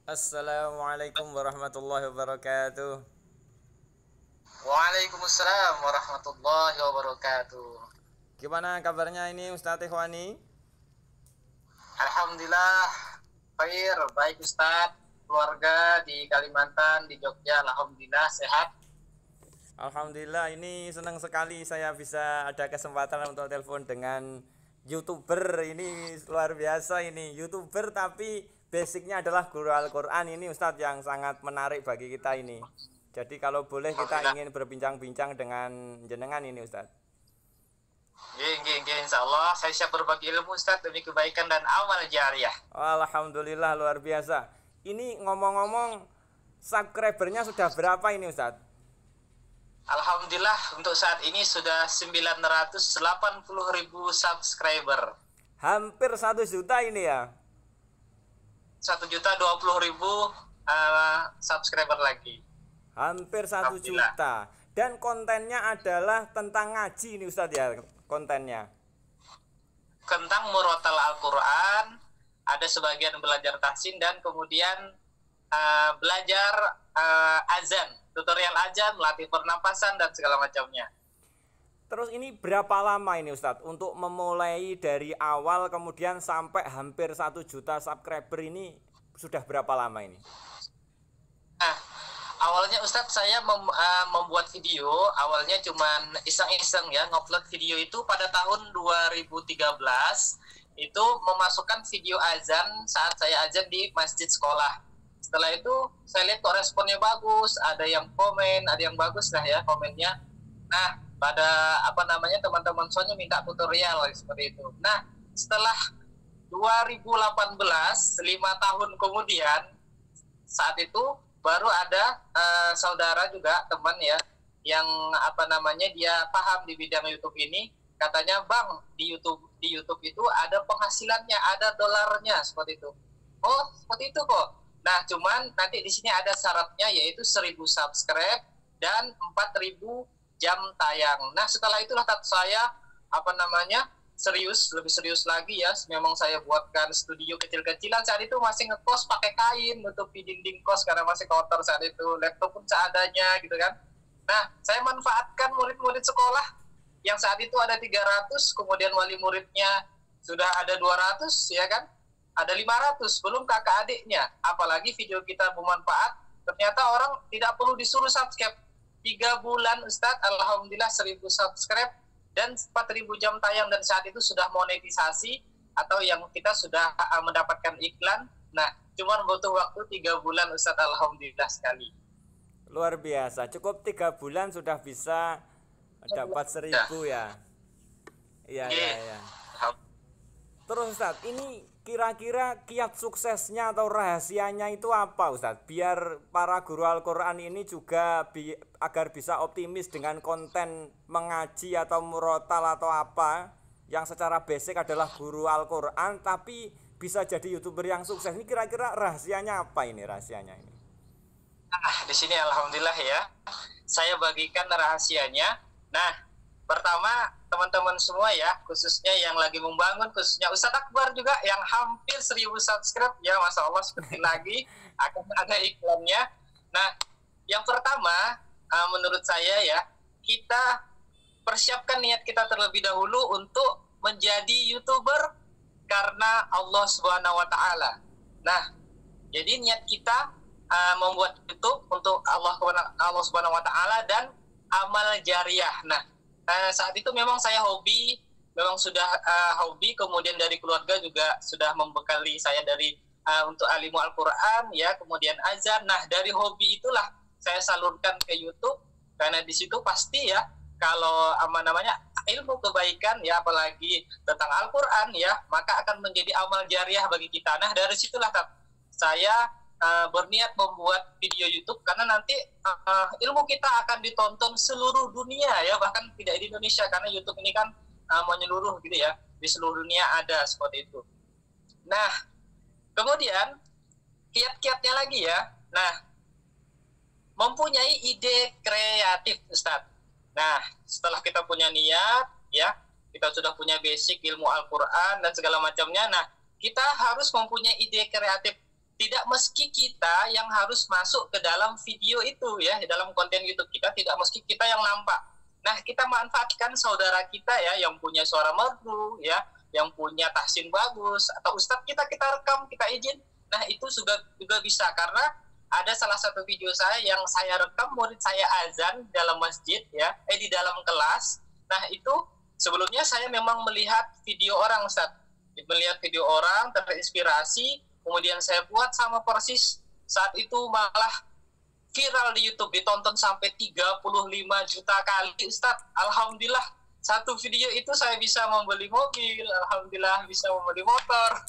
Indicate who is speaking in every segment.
Speaker 1: Assalamualaikum warahmatullahi wabarakatuh.
Speaker 2: Waalaikumsalam warahmatullahi wabarakatuh.
Speaker 1: Gimana kabarnya ini Ustadz Ikhwani?
Speaker 2: Alhamdulillah, khair, baik Ustadz. Keluarga di Kalimantan, di Jogja, alhamdulillah sehat.
Speaker 1: Alhamdulillah, ini senang sekali saya bisa ada kesempatan untuk telepon dengan YouTuber. Ini luar biasa, ini YouTuber tapi basicnya adalah guru Al-Quran. Ini Ustadz yang sangat menarik bagi kita ini. Jadi kalau boleh kita
Speaker 2: Alhamdulillah.
Speaker 1: ingin berbincang-bincang dengan jenengan ini Ustadz.
Speaker 2: Insya Allah saya siap berbagi ilmu Ustadz demi kebaikan dan amal jariah.
Speaker 1: Alhamdulillah luar biasa. Ini ngomong-ngomong, subscribernya sudah berapa ini Ustadz?
Speaker 2: Alhamdulillah untuk saat ini sudah 980.000 subscriber.
Speaker 1: Hampir 1 juta ini ya.
Speaker 2: 1.020.000 subscriber lagi.
Speaker 1: Hampir 1 juta. Dan kontennya adalah tentang ngaji ini Ustadz ya, kontennya.
Speaker 2: Tentang murotal Al-Quran, ada sebagian belajar tahsin dan kemudian belajar azan, tutorial azan, melatih pernapasan dan segala macamnya.
Speaker 1: Terus ini berapa lama ini Ustadz untuk memulai dari awal kemudian sampai hampir 1 juta subscriber ini sudah berapa lama ini?
Speaker 2: Nah, awalnya Ustadz saya membuat video, awalnya cuman iseng-iseng ya, ngupload video itu pada tahun 2013, itu memasukkan video azan saat saya azan di masjid sekolah. Setelah itu saya lihat kok responnya bagus, ada yang komen, ada yang bagus lah ya komennya. Nah, pada teman-teman soalnya minta tutorial seperti itu. Nah, setelah 2018, 5 tahun kemudian, saat itu baru ada saudara juga teman ya yang dia paham di bidang YouTube ini, katanya Bang, di YouTube itu ada penghasilannya, ada dolarnya seperti itu. Oh, seperti itu kok. Nah, cuman nanti di sini ada syaratnya yaitu 1.000 subscribe dan 4.000 jam tayang. Nah, setelah itulah saya lebih serius lagi ya. Memang saya buatkan studio kecil-kecilan, saat itu masih ngekos pakai kain, nutupi dinding kos karena masih kotor saat itu, laptop pun seadanya gitu kan. Nah, saya manfaatkan murid-murid sekolah yang saat itu ada 300, kemudian wali muridnya sudah ada 200 ya kan, ada 500, belum kakak adiknya. Apalagi video kita bermanfaat, ternyata orang tidak perlu disuruh subscribe. 3 bulan Ustadz, alhamdulillah 1.000 subscribe dan 4.000 jam tayang, dan saat itu sudah monetisasi atau yang kita sudah mendapatkan iklan. Nah, cuma butuh waktu 3 bulan Ustadz, alhamdulillah sekali.
Speaker 1: Luar biasa, cukup 3 bulan sudah bisa dapat 1.000 ya. Iya. Terus Ustadz, ini kira-kira kiat suksesnya atau rahasianya itu apa Ustadz? Biar para guru Al-Quran ini juga agar bisa optimis dengan konten mengaji atau murotal atau apa yang secara basic adalah guru Al-Quran tapi bisa jadi YouTuber yang sukses. Ini kira-kira rahasianya apa ini rahasianya ini?
Speaker 2: Nah, di sini alhamdulillah ya, saya bagikan rahasianya. Nah, pertama teman-teman semua ya, khususnya yang lagi membangun, khususnya Ustadz Akbar juga yang hampir 1.000 subscribe ya, Masya Allah, seperti lagi akan ada iklannya. Nah, yang pertama menurut saya ya, kita persiapkan niat kita terlebih dahulu untuk menjadi YouTuber karena Allah Subhanahu wa Ta'ala. Nah, jadi niat kita membuat YouTube untuk Allah Subhanahu wa Ta'ala dan amal jariah. Nah, saat itu memang saya sudah hobi, kemudian dari keluarga juga sudah membekali saya dari untuk alimu Al-Quran ya, kemudian azan. Nah, dari hobi itulah saya salurkan ke YouTube, karena di situ pasti ya kalau ilmu kebaikan ya, apalagi tentang Al-Quran ya, maka akan menjadi amal jariah bagi kita. Nah, dari situlah saya berniat membuat video YouTube, karena nanti ilmu kita akan ditonton seluruh dunia ya, bahkan tidak di Indonesia, karena YouTube ini kan menyeluruh gitu ya, di seluruh dunia ada seperti itu. Nah, kemudian kiat-kiatnya lagi ya. Nah, mempunyai ide kreatif Ustadz. Nah, setelah kita punya niat ya, kita sudah punya basic ilmu Al-Quran dan segala macamnya. Nah, kita harus mempunyai ide kreatif. tidak meski kita yang harus masuk ke dalam video itu ya, dalam konten YouTube kita tidak meski kita yang nampak. Nah, kita manfaatkan saudara kita ya yang punya suara merdu ya, yang punya tahsin bagus, atau ustadz kita rekam, kita izin. Nah, itu juga bisa, karena ada salah satu video saya yang saya rekam murid saya azan dalam masjid ya, di dalam kelas. Nah, itu sebelumnya saya memang melihat video orang, Ustadz. Melihat video orang, terinspirasi, kemudian saya buat sama persis. Saat itu malah viral di YouTube, ditonton sampai 35 juta kali, Ustadz. Alhamdulillah, satu video itu saya bisa membeli mobil, alhamdulillah bisa membeli motor.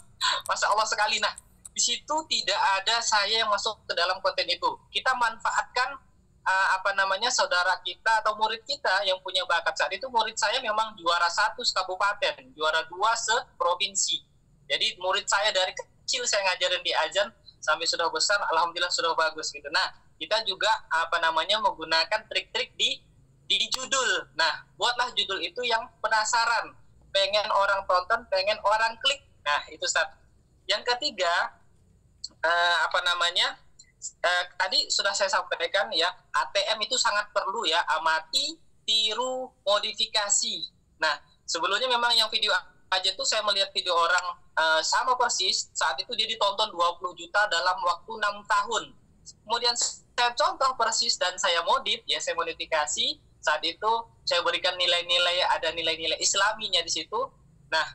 Speaker 2: Masya Allah sekali. Nah, di situ tidak ada saya yang masuk ke dalam konten itu. Kita manfaatkan saudara kita atau murid kita yang punya bakat. Saat itu murid saya memang juara 1 kabupaten, juara 2 seprovinsi. Jadi murid saya dari kecil saya ngajarin di azan sampai sudah besar, alhamdulillah sudah bagus gitu. Nah, kita juga menggunakan trik-trik di judul. Nah, buatlah judul itu yang penasaran, pengen orang tonton, pengen orang klik. Nah, itu Ustaz. Yang ketiga, tadi sudah saya sampaikan ya, ATM itu sangat perlu ya, amati, tiru, modifikasi. Nah, sebelumnya memang yang video aja tuh saya melihat video orang sama persis, saat itu dia ditonton 20 juta dalam waktu 6 tahun. Kemudian saya contoh persis dan saya modif, ya saya modifikasi, saat itu saya berikan nilai-nilai, ada nilai-nilai islaminya di situ. Nah,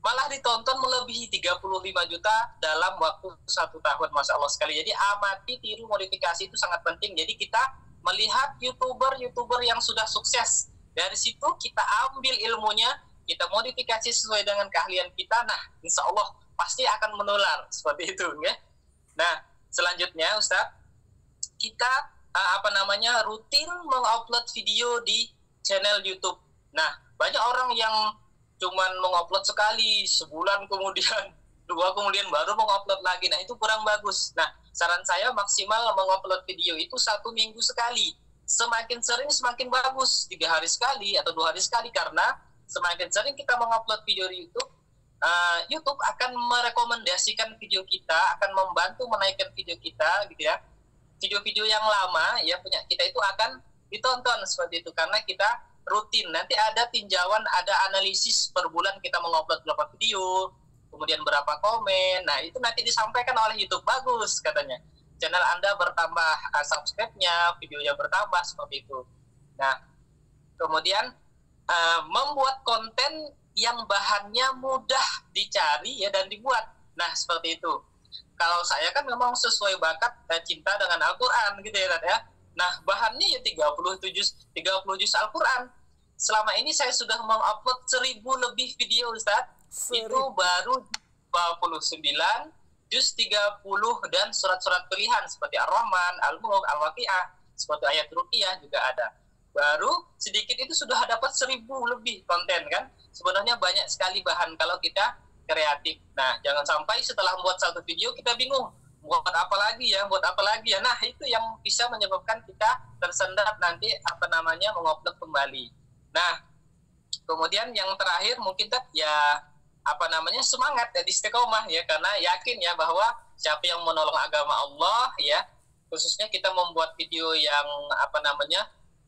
Speaker 2: malah ditonton melebihi 35 juta dalam waktu 1 tahun, Masya Allah sekali. Jadi amati, tiru, modifikasi itu sangat penting. Jadi kita melihat YouTuber yang sudah sukses. Dari situ kita ambil ilmunya, kita modifikasi sesuai dengan keahlian kita. Nah, insya Allah pasti akan menular. Seperti itu. Ya. Nah, selanjutnya Ustaz, kita rutin mengupload video di channel YouTube. Nah, banyak orang yang cuman mengupload sekali, sebulan kemudian, 2 kemudian baru mengupload lagi. Nah, itu kurang bagus. Nah, saran saya maksimal mengupload video itu 1 minggu sekali. Semakin sering semakin bagus, 3 hari sekali atau 2 hari sekali, karena semakin sering kita mengupload video di YouTube, YouTube akan merekomendasikan video kita, akan membantu menaikkan video kita, gitu ya. Video-video yang lama ya punya kita itu akan ditonton seperti itu, karena kita rutin. Nanti ada tinjauan, ada analisis per bulan kita mengupload berapa video, kemudian berapa komen. Nah, itu nanti disampaikan oleh YouTube, bagus katanya. Channel Anda bertambah subscribe-nya, videonya bertambah, seperti itu. Nah, kemudian membuat konten yang bahannya mudah dicari ya dan dibuat. Nah, seperti itu. Kalau saya kan memang sesuai bakat dan cinta dengan Al-Quran gitu ya. Nah, bahannya ya 30 juz Al-Quran. Selama ini saya sudah mengupload 1000 lebih video, Ustaz. Itu baru 29, juz 30, dan surat-surat pilihan seperti Ar-Rahman, Al-Mulk, Al-Waqi'ah, seperti ayat Ruqyah juga ada. Baru sedikit itu sudah dapat 1000 lebih konten kan. Sebenarnya banyak sekali bahan kalau kita kreatif. Nah, jangan sampai setelah membuat satu video kita bingung. Buat apa lagi ya. Nah, itu yang bisa menyebabkan kita tersendat nanti mengupload kembali. Nah, kemudian yang terakhir mungkin ya semangat ya, istiqomah ya, karena yakin ya bahwa siapa yang menolong agama Allah ya, khususnya kita membuat video yang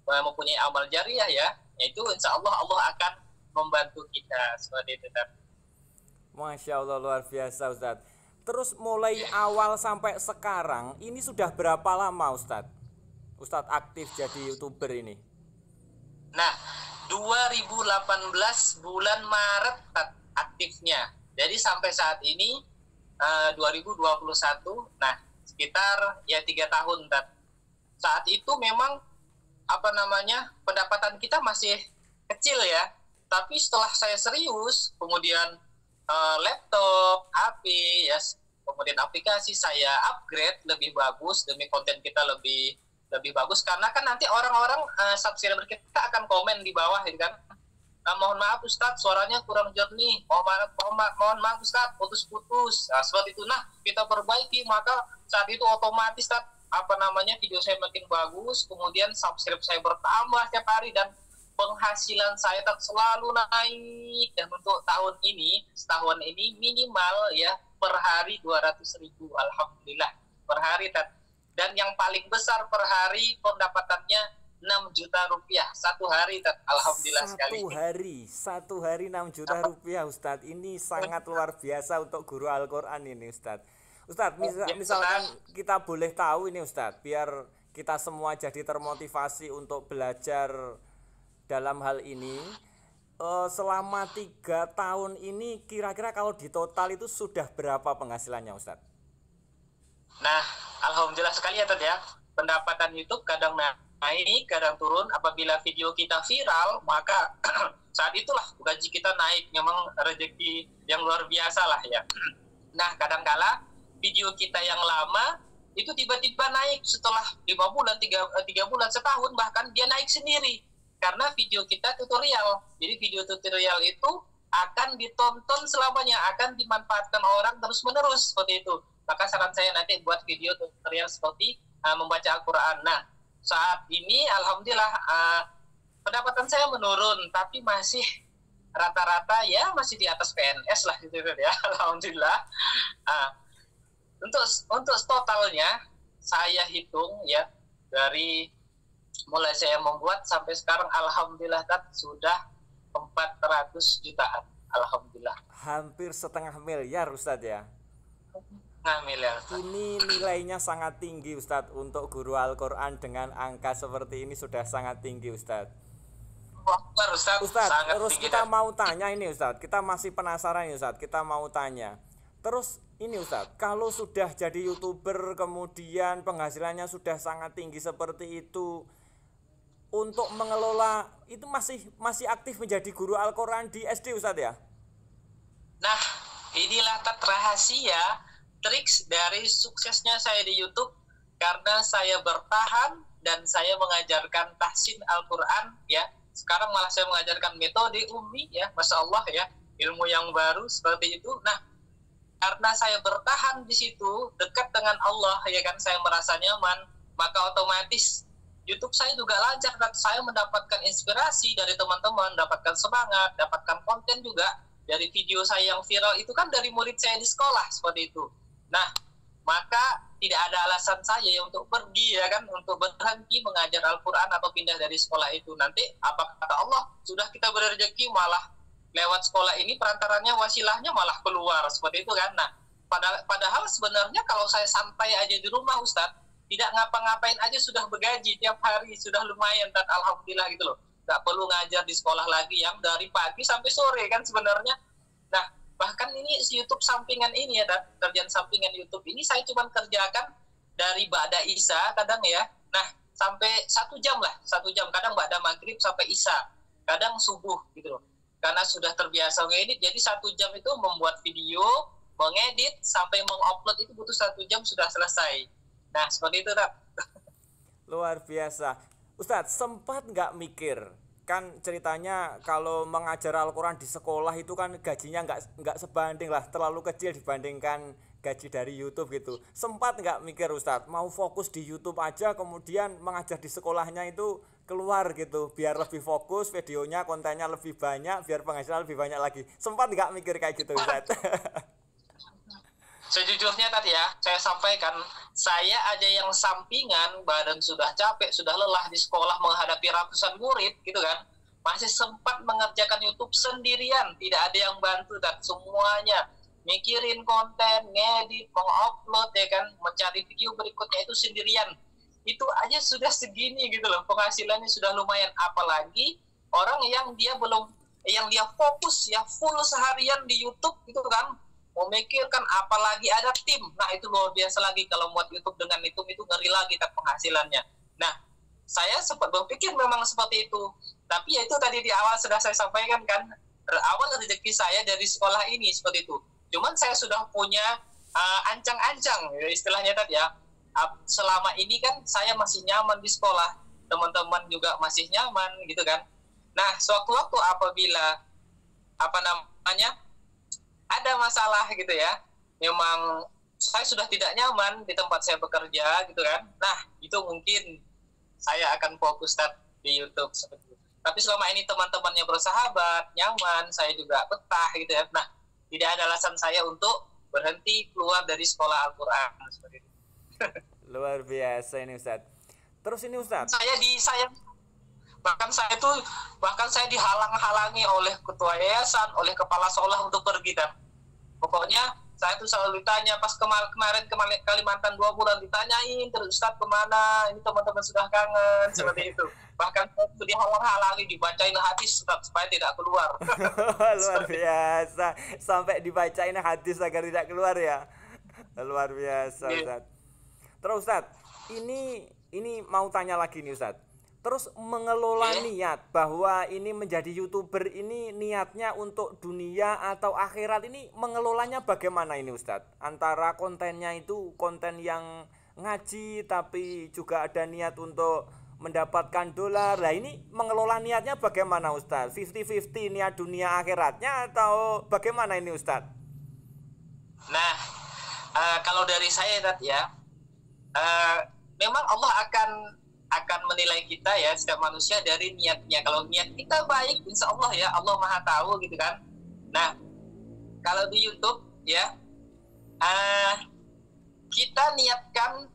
Speaker 2: mempunyai amal jariah ya, itu insya Allah akan membantu kita seperti itu.
Speaker 1: Masya Allah, luar biasa Ustadz. Terus mulai awal sampai sekarang ini sudah berapa lama Ustadz? Ustadz aktif jadi YouTuber ini?
Speaker 2: Nah, 2018 bulan Maret aktifnya. Jadi sampai saat ini 2021, nah sekitar ya 3 tahun. Saat itu memang pendapatan kita masih kecil ya. Tapi setelah saya serius, kemudian laptop, HP, ya, kemudian aplikasi saya upgrade lebih bagus demi konten kita lebih bagus, karena kan nanti orang-orang subscriber kita akan komen di bawah gitu kan. Mohon maaf Ustadz, suaranya kurang jernih. Mohon maaf Ustadz, putus-putus. Nah, seperti itu. Nah, kita perbaiki, maka saat itu otomatis video saya makin bagus, kemudian subscribe saya bertambah setiap hari, dan penghasilan saya selalu naik. Dan untuk setahun ini minimal ya per hari 200.000, alhamdulillah per hari. Dan yang paling besar per hari pendapatannya 6 juta rupiah satu hari, alhamdulillah sekali.
Speaker 1: Satu hari 6 juta rupiah, Ustadz. Ini sangat luar biasa untuk guru Al-Quran ini, Ustadz. Ustadz, misalkan kita boleh tahu ini, Ustadz, biar kita semua jadi termotivasi untuk belajar dalam hal ini. Selama 3 tahun ini kira-kira kalau di total itu sudah berapa penghasilannya, Ustadz?
Speaker 2: Nah, alhamdulillah sekali ya, Tad ya. Pendapatan YouTube kadang naik, kadang turun. Apabila video kita viral, maka saat itulah gaji kita naik. Memang rezeki yang luar biasa lah ya. Nah, kadangkala video kita yang lama itu tiba-tiba naik setelah 5 bulan, 3 bulan, setahun bahkan dia naik sendiri. Karena video kita tutorial. Jadi video tutorial itu akan ditonton selamanya, akan dimanfaatkan orang terus-menerus seperti itu. Maka saran saya nanti buat video tutorial seperti membaca Al-Quran. Nah, saat ini alhamdulillah pendapatan saya menurun, tapi masih rata-rata ya masih di atas PNS lah gitu ya, alhamdulillah. Untuk totalnya saya hitung ya, dari mulai saya membuat sampai sekarang alhamdulillah sudah 400 jutaan, alhamdulillah.
Speaker 1: Hampir setengah miliar, Ustadz ya.
Speaker 2: Miliar.
Speaker 1: Ini nilainya sangat tinggi, Ustadz. Untuk guru Al-Quran dengan angka seperti ini sudah sangat tinggi, Ustadz. Ustadz, terus kita mau tanya ini, Ustadz. Kita masih penasaran ini, Ustadz. Kita mau tanya. Terus ini, Ustadz, kalau sudah jadi YouTuber kemudian penghasilannya sudah sangat tinggi seperti itu, untuk mengelola itu masih aktif menjadi guru Al-Quran di SD, Ustadz ya?
Speaker 2: Nah, inilah rahasia triks dari suksesnya saya di YouTube, karena saya bertahan dan saya mengajarkan tahsin Al-Quran ya. Sekarang malah saya mengajarkan metode ummi ya, Masya Allah ya, ilmu yang baru seperti itu. Nah, karena saya bertahan di situ dekat dengan Allah ya kan, saya merasa nyaman, maka otomatis YouTube saya juga lancar dan saya mendapatkan inspirasi dari teman-teman, dapatkan semangat, dapatkan konten juga dari video saya yang viral itu kan dari murid saya di sekolah seperti itu. Nah, maka tidak ada alasan saya untuk pergi ya kan, untuk berhenti mengajar Al-Quran atau pindah dari sekolah itu. Nanti apa kata Allah, sudah kita berrezeki malah lewat sekolah ini perantaranya, wasilahnya malah keluar seperti itu kan. Nah, padahal sebenarnya kalau saya santai aja di rumah, Ustadz, tidak ngapa-ngapain aja sudah bergaji tiap hari, sudah lumayan, dan alhamdulillah gitu loh. Nggak perlu ngajar di sekolah lagi yang dari pagi sampai sore kan sebenarnya. Nah, bahkan ini YouTube sampingan ini ya, kerjaan sampingan YouTube ini saya cuma kerjakan dari ba'da Isya kadang ya. Nah, sampai 1 jam lah, 1 jam. Kadang ba'da maghrib sampai Isya, kadang subuh gitu loh. Karena sudah terbiasa ngedit, jadi 1 jam itu membuat video, mengedit, sampai mengupload itu butuh 1 jam sudah selesai. Nah, seperti itu, Tat.
Speaker 1: Luar biasa. Ustadz, sempat nggak mikir, kan ceritanya kalau mengajar Al-Quran di sekolah itu kan gajinya nggak sebanding lah, terlalu kecil dibandingkan gaji dari YouTube gitu. Sempat nggak mikir, Ustadz, mau fokus di YouTube aja, kemudian mengajar di sekolahnya itu keluar gitu, biar lebih fokus, videonya, kontennya lebih banyak, biar penghasilan lebih banyak lagi. Sempat nggak mikir kayak gitu, Ustadz?
Speaker 2: Sejujurnya tadi ya, saya sampaikan, saya aja yang sampingan, badan sudah capek, sudah lelah di sekolah menghadapi ratusan murid, gitu kan, masih sempat mengerjakan YouTube sendirian, tidak ada yang bantu, dan semuanya mikirin konten, ngedit, mengupload, ya kan, mencari video berikutnya itu sendirian. Itu aja sudah segini gitu loh, penghasilannya sudah lumayan, apalagi orang yang dia fokus ya full seharian di YouTube gitu kan, memikirkan apalagi ada tim. Nah, itu luar biasa lagi kalau buat YouTube dengan itu ngeri lagi kan penghasilannya. Nah, saya sempat berpikir memang seperti itu. Tapi ya itu tadi di awal sudah saya sampaikan kan, awal rezeki saya dari sekolah ini seperti itu. Cuman saya sudah punya ancang-ancang istilahnya tadi ya. Selama ini kan saya masih nyaman di sekolah, teman-teman juga masih nyaman gitu kan. Nah, sewaktu-waktu apabila ada masalah gitu ya, memang saya sudah tidak nyaman di tempat saya bekerja gitu kan. Nah, itu mungkin saya akan fokus di YouTube seperti itu. Tapi selama ini teman-temannya bersahabat, nyaman, saya juga betah gitu ya. Nah, tidak ada alasan saya untuk berhenti keluar dari sekolah Al-Quran seperti itu.
Speaker 1: Luar biasa ini Ustadz. Terus ini Ustadz,
Speaker 2: bahkan saya dihalang-halangi oleh ketua yayasan, oleh kepala sekolah untuk pergi. Dan pokoknya saya tuh selalu ditanya, pas kemarin Kalimantan 2 bulan ditanyain terus, Ustadz kemana, ini teman-teman sudah kangen, seperti itu. Bahkan saya tuh dihalang-halangi, dibacain hadis Ustadz supaya tidak keluar.
Speaker 1: luar biasa, sampai dibacain hadis agar tidak keluar ya. Luar biasa Ustadz. Terus Ustadz, ini mau tanya lagi nih Ustadz. Terus mengelola niat bahwa ini menjadi YouTuber ini niatnya untuk dunia atau akhirat, ini mengelolanya bagaimana ini Ustadz? Antara kontennya itu konten yang ngaji tapi juga ada niat untuk mendapatkan dolar. Lah ini mengelola niatnya bagaimana Ustadz? 50-50 niat dunia akhiratnya atau bagaimana ini Ustadz?
Speaker 2: Nah, kalau dari saya tadi ya, memang Allah akan menilai kita ya, setiap manusia dari niatnya. Kalau niat kita baik, insya Allah ya, Allah Maha tahu gitu kan. Nah, kalau di YouTube ya, kita niatkan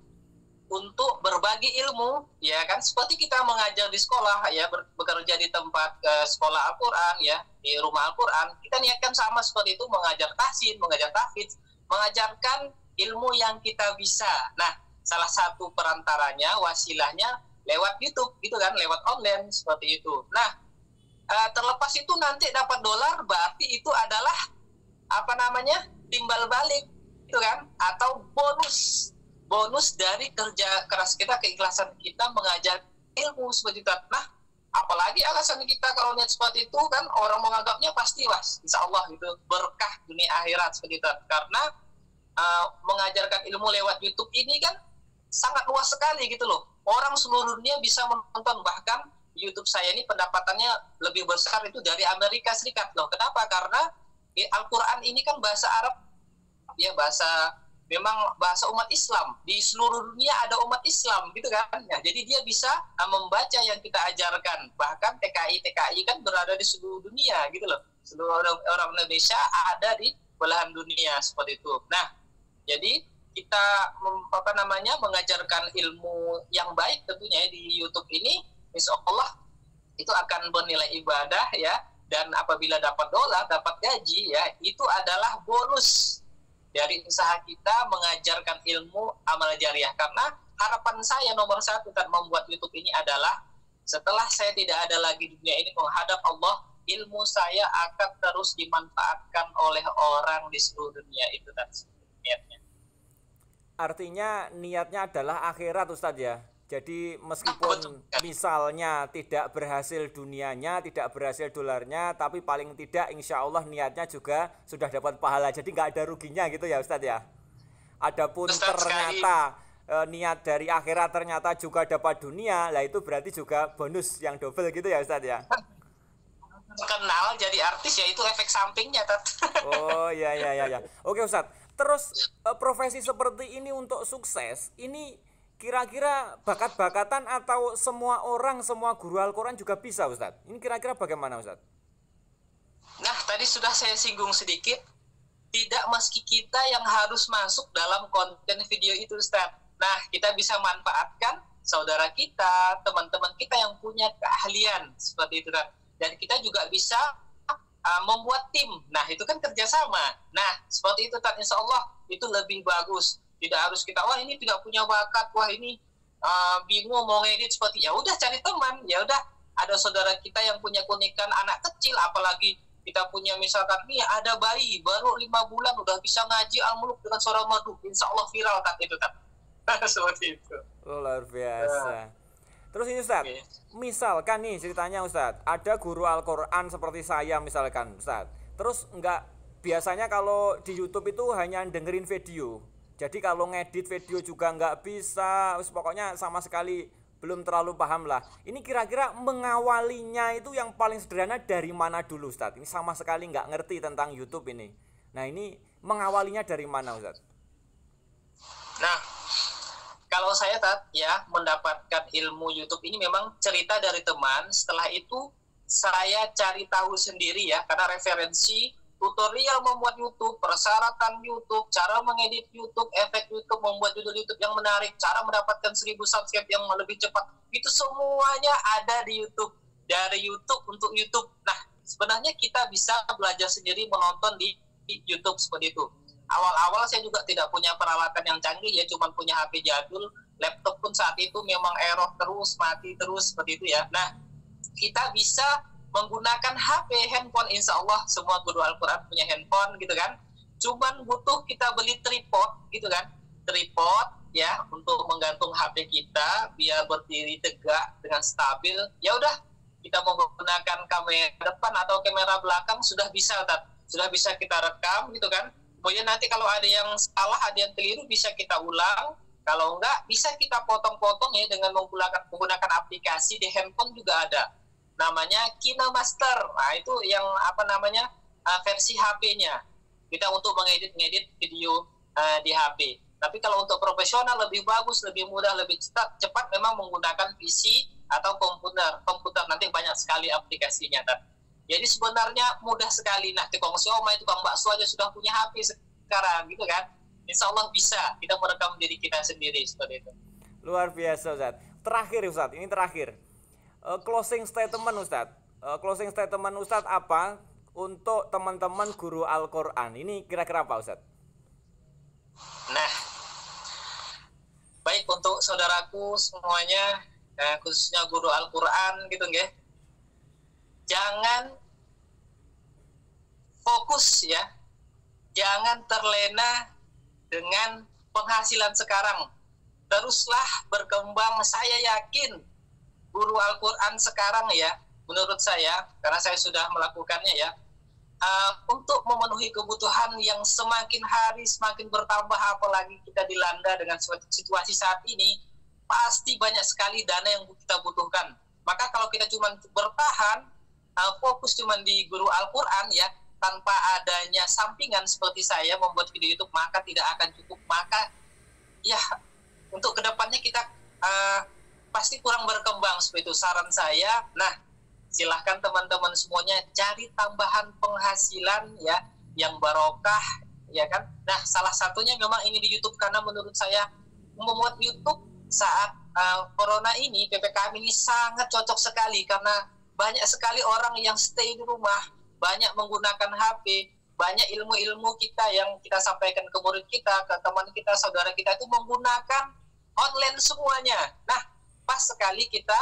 Speaker 2: untuk berbagi ilmu ya kan, seperti kita mengajar di sekolah ya, bekerja di tempat sekolah Al-Quran ya, di rumah Al-Quran, kita niatkan sama seperti itu, mengajar tahsin, mengajar tahfidz, mengajarkan ilmu yang kita bisa. Nah, salah satu perantaranya, wasilahnya lewat YouTube gitu kan, lewat online seperti itu. Nah, terlepas itu nanti dapat dolar, berarti itu adalah timbal balik itu kan, atau bonus dari kerja keras kita, keikhlasan kita mengajar ilmu seperti itu. Nah, apalagi alasan kita kalau niat seperti itu kan, orang menganggapnya pasti insya Allah itu berkah dunia akhirat seperti itu. Karena mengajarkan ilmu lewat YouTube ini kan sangat luas sekali gitu loh. Orang seluruh dunia bisa menonton, bahkan YouTube saya ini pendapatannya lebih besar itu dari Amerika Serikat loh. Kenapa? Karena Al-Quran ini kan bahasa Arab ya, memang bahasa umat Islam. Di seluruh dunia ada umat Islam gitu kan ya, jadi dia bisa membaca yang kita ajarkan. Bahkan TKI kan berada di seluruh dunia gitu loh. Seluruh orang Indonesia ada di belahan dunia seperti itu. Nah, jadi kita mengajarkan ilmu yang baik tentunya di YouTube ini, insya Allah itu akan bernilai ibadah ya, dan apabila dapat dolar, dapat gaji ya, itu adalah bonus dari usaha kita mengajarkan ilmu amal jariah. Karena harapan saya nomor 1 dan membuat YouTube ini adalah, setelah saya tidak ada lagi di dunia ini menghadap Allah, ilmu saya akan terus dimanfaatkan oleh orang di seluruh dunia. Itu dan niatnya.
Speaker 1: Artinya niatnya adalah akhirat Ustadz ya. Jadi meskipun misalnya tidak berhasil dunianya, tidak berhasil dolarnya, tapi paling tidak insya Allah niatnya juga sudah dapat pahala. Jadi nggak ada ruginya gitu ya Ustadz ya. Adapun ternyata niat dari akhirat ternyata juga dapat dunia, lah itu berarti juga bonus yang double gitu ya Ustadz ya.
Speaker 2: Kenal jadi artis ya, itu efek sampingnya.
Speaker 1: Oh ya. Oke Ustadz. Terus profesi seperti ini untuk sukses, ini kira-kira bakat-bakatan atau semua orang, semua guru Al-Quran juga bisa Ustadz? Ini kira-kira bagaimana Ustadz?
Speaker 2: Nah, tadi sudah saya singgung sedikit, tidak meski kita yang harus masuk dalam konten video itu Ustadz. Nah, kita bisa manfaatkan saudara kita, teman-teman kita yang punya keahlian seperti itu. Dan kita juga bisa membuat tim. Nah, itu kan kerjasama. Nah, seperti itu kan, insya Allah itu lebih bagus. Tidak harus kita, wah ini tidak punya bakat, wah ini bingung mau ngedit seperti, ya udah cari teman. Ya udah, ada saudara kita yang punya keunikan anak kecil, apalagi kita punya misalkan nih ada bayi baru 5 bulan udah bisa ngaji Al-Muluk dengan suara merdu, insya Allah viral kan itu kan. Seperti itu.
Speaker 1: Luar biasa. Terus ini Ustadz, misalkan nih ceritanya Ustadz, ada guru Al-Quran seperti saya misalkan Ustadz, terus biasanya kalau di YouTube itu hanya dengerin video, jadi kalau ngedit video juga nggak bisa, pokoknya sama sekali belum terlalu paham lah. Ini kira-kira mengawalinya itu yang paling sederhana dari mana dulu Ustadz? Ini sama sekali nggak ngerti tentang YouTube ini. Nah ini mengawalinya dari mana Ustadz?
Speaker 2: Nah, kalau saya mendapatkan ilmu YouTube ini memang cerita dari teman. Setelah itu saya cari tahu sendiri ya, karena referensi tutorial membuat YouTube, persyaratan YouTube, cara mengedit YouTube, efek YouTube, membuat judul YouTube yang menarik, cara mendapatkan 1000 subscribe yang lebih cepat. Itu semuanya ada di YouTube. Dari YouTube untuk YouTube. Nah, sebenarnya kita bisa belajar sendiri menonton di YouTube seperti itu. Awal-awal saya juga tidak punya peralatan yang canggih ya, cuma punya HP jadul, laptop pun saat itu memang error terus, mati terus seperti itu ya. Nah, kita bisa menggunakan HP, handphone, insya Allah semua guru Al-Quran punya handphone gitu kan. Cuman butuh kita beli tripod gitu kan, tripod ya untuk menggantung HP kita biar berdiri tegak dengan stabil. Ya udah, kita menggunakan kamera depan atau kamera belakang sudah bisa, sudah bisa kita rekam gitu kan. Kemudian nanti kalau ada yang salah, ada yang keliru bisa kita ulang. Kalau enggak, bisa kita potong-potong ya dengan menggunakan aplikasi di handphone juga ada. Namanya KineMaster. Nah, itu yang versi HP-nya. Kita untuk mengedit video di HP. Tapi kalau untuk profesional lebih bagus, lebih mudah, lebih cepat memang menggunakan PC atau komputer. Nanti banyak sekali aplikasinya. Jadi sebenarnya mudah sekali. Nah, tukang siomay, tukang bakso aja sudah punya HP sekarang gitu kan. Insya Allah bisa kita merekam diri kita sendiri seperti itu.
Speaker 1: Luar biasa, Ustaz. Terakhir Ustaz, ini terakhir. Closing statement Ustadz. Closing statement Ustadz apa untuk teman-teman guru Al-Quran? Ini kira-kira apa Ustadz?
Speaker 2: Nah, baik untuk saudaraku semuanya, khususnya guru Al-Quran gitu nggih. Jangan fokus ya. Jangan terlena dengan penghasilan sekarang. Teruslah berkembang, saya yakin guru Al-Quran sekarang ya, menurut saya, karena saya sudah melakukannya ya, untuk memenuhi kebutuhan yang semakin hari semakin bertambah, apalagi kita dilanda dengan situasi saat ini, pasti banyak sekali dana yang kita butuhkan. Maka kalau kita cuma bertahan, fokus cuma di guru Al-Quran ya, tanpa adanya sampingan seperti saya membuat video YouTube, maka tidak akan cukup. Maka ya, untuk kedepannya kita pasti kurang berkembang seperti itu saran saya. Nah, silahkan teman-teman semuanya cari tambahan penghasilan ya yang barokah ya kan. Nah, salah satunya memang ini di YouTube, karena menurut saya membuat YouTube saat corona ini, PPKM ini sangat cocok sekali, karena banyak sekali orang yang stay di rumah, banyak menggunakan HP, banyak ilmu-ilmu kita yang kita sampaikan ke murid kita, ke teman kita, saudara kita itu menggunakan online semuanya. Nah, pas sekali kita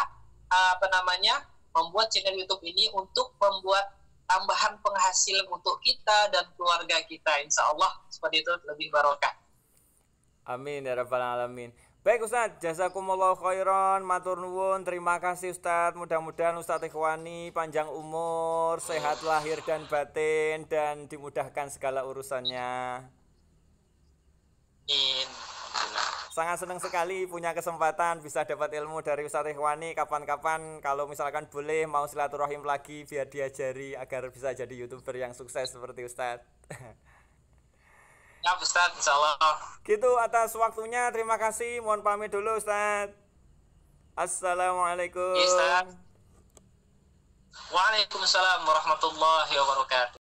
Speaker 2: membuat channel YouTube ini untuk membuat tambahan penghasilan untuk kita dan keluarga kita. Insya Allah seperti itu lebih barokah.
Speaker 1: Amin ya rabbal alamin. Baik Ustadz, jazakumullah khairan, matur nuwun, terima kasih Ustadz. Mudah-mudahan Ustadz Ikhwani panjang umur, sehat lahir dan batin, dan dimudahkan segala urusannya.
Speaker 2: Amin.
Speaker 1: Sangat senang sekali punya kesempatan bisa dapat ilmu dari Ustadz Ikhwani. Kapan-kapan kalau misalkan boleh mau silaturahim lagi biar diajari agar bisa jadi YouTuber yang sukses seperti Ustadz.
Speaker 2: Ya Ustadz, insya Allah.
Speaker 1: Gitu atas waktunya, terima kasih. Mohon pamit dulu Ustadz. Assalamualaikum.
Speaker 2: Ustadz. Waalaikumsalam warahmatullahi wabarakatuh.